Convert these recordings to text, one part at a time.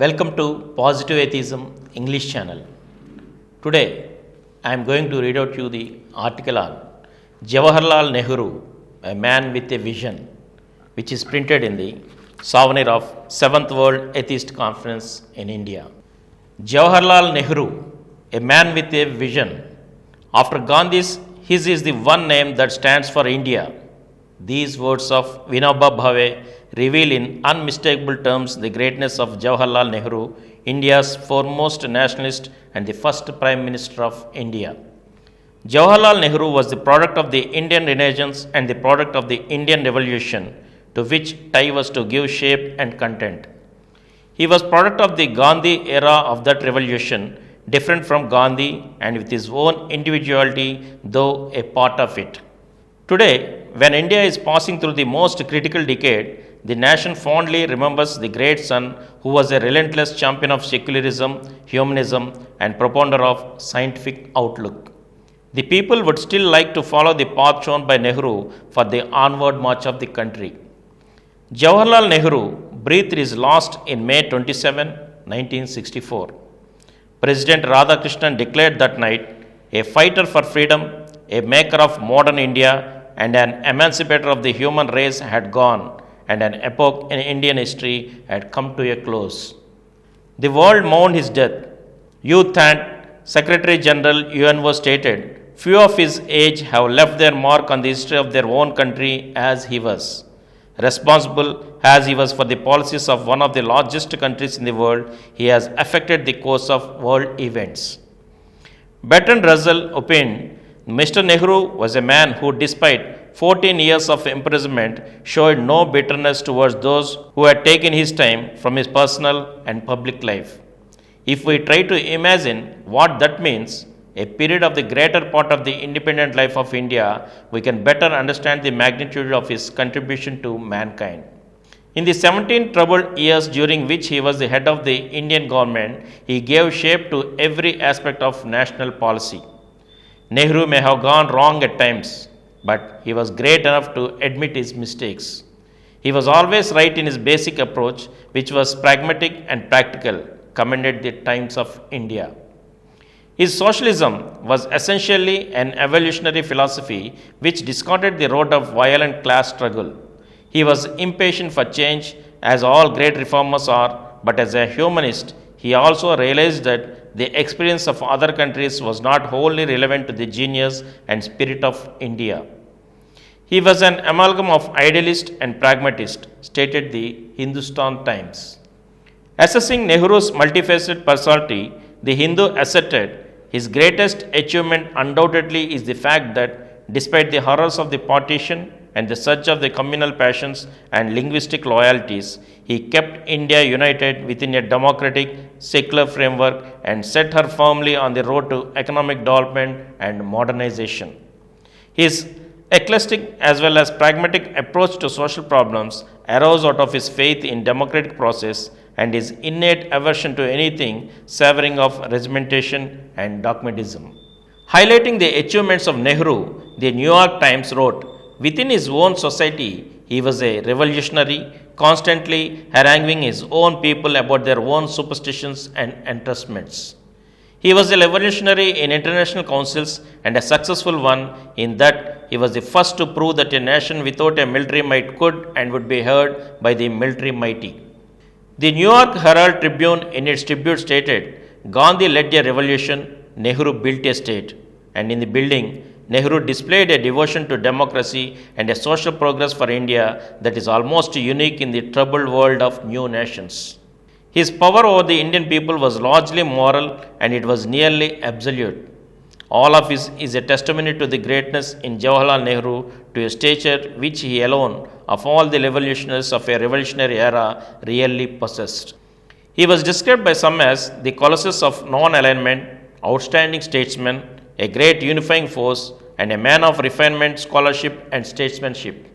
Welcome to Positive Atheism English channel. Today I am going to read out you the article on Jawaharlal Nehru, a man with a vision, which is printed in the souvenir of 7th World Atheist Conference in India. Jawaharlal Nehru, a man with a vision. After Gandhi's, his is the one name that stands for India. These words of Vinoba Bhave reveal in unmistakable terms the greatness of Jawaharlal Nehru, India's foremost nationalist and the first Prime Minister of India. Jawaharlal Nehru was the product of the Indian Renaissance and the product of the Indian Revolution, to which tie was to give shape and content. He was product of the Gandhi era of that revolution, different from Gandhi and with his own individuality, though a part of it. Today, when India is passing through the most critical decade, the nation fondly remembers the great son who was a relentless champion of secularism, humanism, and propounder of scientific outlook. The people would still like to follow the path shown by Nehru for the onward march of the country. Jawaharlal Nehru breathed his last in May 27, 1964. President Radhakrishnan declared that night, a fighter for freedom, a maker of modern India, and an emancipator of the human race had gone, and an epoch in Indian history had come to a close. The world mourned his death. Youth and Secretary General UNO stated, few of his age have left their mark on the history of their own country as he was. Responsible as he was for the policies of one of the largest countries in the world, he has affected the course of world events. Bertrand Russell opined, Mr. Nehru was a man who, despite 14 years of imprisonment, showed no bitterness towards those who had taken his time from his personal and public life. If we try to imagine what that means, a period of the greater part of the independent life of India, we can better understand the magnitude of his contribution to mankind. In the 17 troubled years during which he was the head of the Indian government, he gave shape to every aspect of national policy. Nehru may have gone wrong at times, but he was great enough to admit his mistakes. He was always right in his basic approach, which was pragmatic and practical, commended the Times of India. His socialism was essentially an evolutionary philosophy which discarded the road of violent class struggle. He was impatient for change, as all great reformers are, but as a humanist, he also realized that the experience of other countries was not wholly relevant to the genius and spirit of India. He was an amalgam of idealist and pragmatist, stated the Hindustan Times. Assessing Nehru's multifaceted personality, the Hindu asserted his greatest achievement undoubtedly is the fact that despite the horrors of the partition and the surge of the communal passions and linguistic loyalties, he kept India united within a democratic, secular framework and set her firmly on the road to economic development and modernization. His eclectic as well as pragmatic approach to social problems arose out of his faith in democratic process and his innate aversion to anything savoring of regimentation and dogmatism. Highlighting the achievements of Nehru, the New York Times wrote, within his own society, he was a revolutionary, constantly haranguing his own people about their own superstitions and entrustments. He was a revolutionary in international councils and a successful one in that he was the first to prove that a nation without a military might could and would be heard by the military mighty. The New York Herald Tribune in its tribute stated, Gandhi led a revolution, Nehru built a state, and in the building, Nehru displayed a devotion to democracy and a social progress for India that is almost unique in the troubled world of new nations. His power over the Indian people was largely moral and it was nearly absolute. All of this is a testimony to the greatness in Jawaharlal Nehru, to a stature which he alone, of all the revolutionaries of a revolutionary era, really possessed. He was described by some as the colossus of non-alignment, outstanding statesman, a great unifying force, and a man of refinement, scholarship, and statesmanship.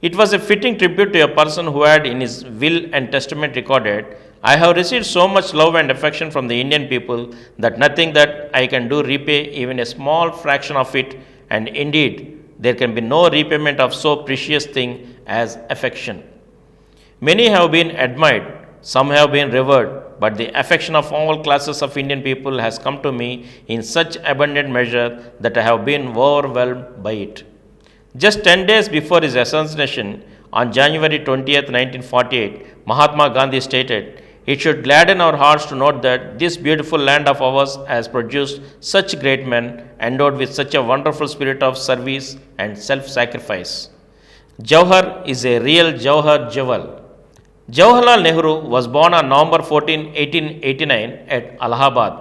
It was a fitting tribute to a person who had in his will and testament recorded, I have received so much love and affection from the Indian people that nothing that I can do repay even a small fraction of it, and indeed, there can be no repayment of so precious thing as affection. Many have been admired, Some have been revered, but the affection of all classes of Indian people has come to me in such abundant measure that I have been overwhelmed by it. Just 10 days before his assassination, on January 20th, 1948, Mahatma Gandhi stated, "It should gladden our hearts to note that this beautiful land of ours has produced such great men, endowed with such a wonderful spirit of service and self-sacrifice." Jawahar is a real Jawahar Jewel. Jawaharlal Nehru was born on November 14, 1889 at Allahabad.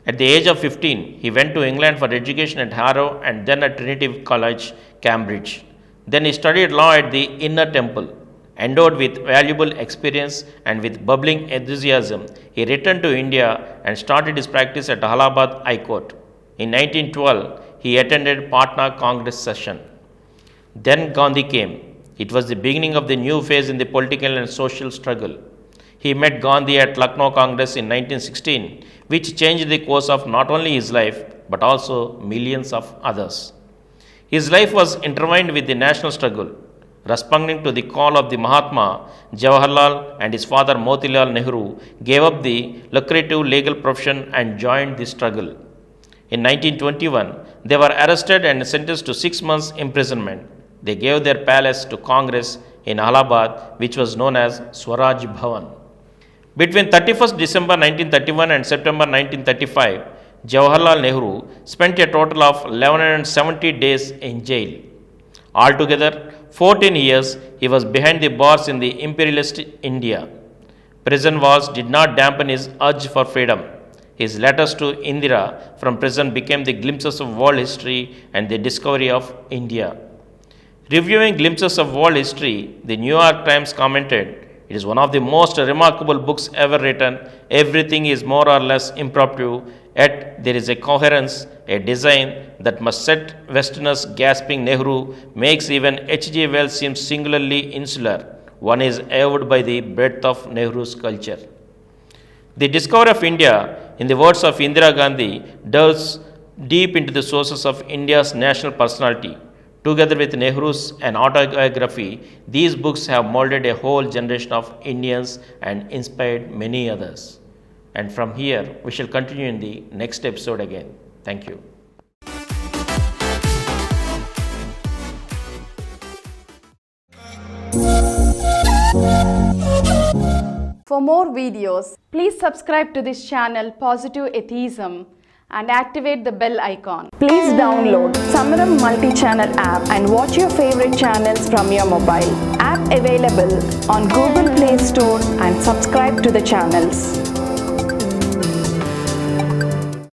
At the age of 15, he went to England for education at Harrow and then at Trinity College, Cambridge. Then he studied law at the Inner Temple. Endowed with valuable experience and with bubbling enthusiasm, he returned to India and started his practice at Allahabad High Court. In 1912, he attended Patna Congress session. Then Gandhi came. It was the beginning of the new phase in the political and social struggle. He met Gandhi at Lucknow Congress in 1916, which changed the course of not only his life but also millions of others. His life was intertwined with the national struggle. Responding to the call of the Mahatma, Jawaharlal and his father Motilal Nehru gave up the lucrative legal profession and joined the struggle. In 1921, they were arrested and sentenced to 6 months imprisonment. They gave their palace to Congress in Allahabad, which was known as Swaraj Bhavan. Between 31st December 1931 and September 1935, Jawaharlal Nehru spent a total of 1170 days in jail. Altogether, 14 years he was behind the bars in the imperialist India. Prison walls did not dampen his urge for freedom. His letters to Indira from prison became the glimpses of world history and the discovery of India. Reviewing glimpses of world history, the New York Times commented, "It is one of the most remarkable books ever written. Everything is more or less impromptu, yet there is a coherence, a design that must set Westerners gasping. Nehru makes even H.G. Wells seem singularly insular. One is awed by the breadth of Nehru's culture." The discovery of India, in the words of Indira Gandhi, delves deep into the sources of India's national personality. Together with Nehru's an autobiography, these books have molded a whole generation of Indians and inspired many others. And from here, we shall continue in the next episode again. Thank you. For more videos, please subscribe to this channel Positive Atheism and activate the bell icon. Please download Samaram multi-channel app and watch your favorite channels from your mobile. App available on Google Play Store and subscribe to the channels.